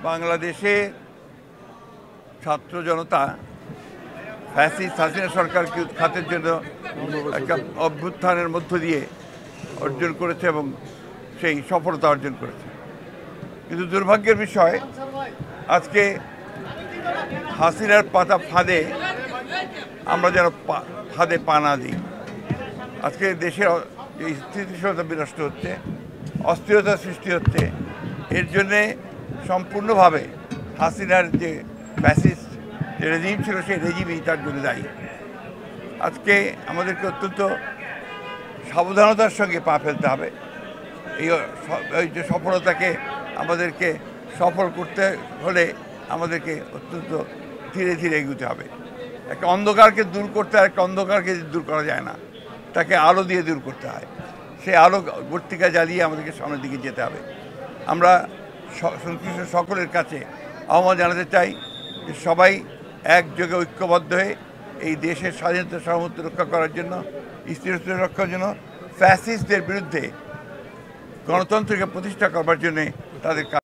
বাংলাদেশে ছাত্র জনতা ফ্যাসিস্ট হাসিনা সরকারকে উৎখাতের জন্য একটা অভ্যুত্থানের মধ্য দিয়ে অর্জন করেছে এবং সেই সফলতা অর্জন করেছে। কিন্তু দুর্ভাগ্যের বিষয়, আজকে হাসিনার পাতা ফাঁদে আমরা যেন ফাঁদে পা না দিই। আজকে দেশের যে স্থিতিশীলতা বিনষ্ট হচ্ছে, অস্থিরতা সৃষ্টি হচ্ছে, এর জন্যে সম্পূর্ণভাবে হাসিনার যে ফ্যাসিস্ট যে রেজিম ছিল, সেই রেজিমই তার জন্য দায়ী। আজকে আমাদেরকে অত্যন্ত সাবধানতার সঙ্গে পা ফেলতে হবে। এই যে সফলতাকে আমাদেরকে সফল করতে হলে আমাদেরকে অত্যন্ত ধীরে ধীরে এগোতে হবে। একটা অন্ধকারকে দূর করতে আর একটা অন্ধকারকে দূর করা যায় না, তাকে আলো দিয়ে দূর করতে হয়। সেই আলো বর্তিকা জ্বালিয়ে আমাদেরকে সামনের দিকে যেতে হবে। আমরা সংশ্লিষ্ট সকলের কাছে আহ্বান জানাতে চাই যে সবাই একযোগে ঐক্যবদ্ধ হয়ে এই দেশের স্বাধীনতা সার্বভৌমত্ব রক্ষা করার জন্য, স্থিরতা রক্ষার জন্য, ফ্যাসিস্টদের বিরুদ্ধে গণতন্ত্রকে প্রতিষ্ঠা করবার জন্যে তাদের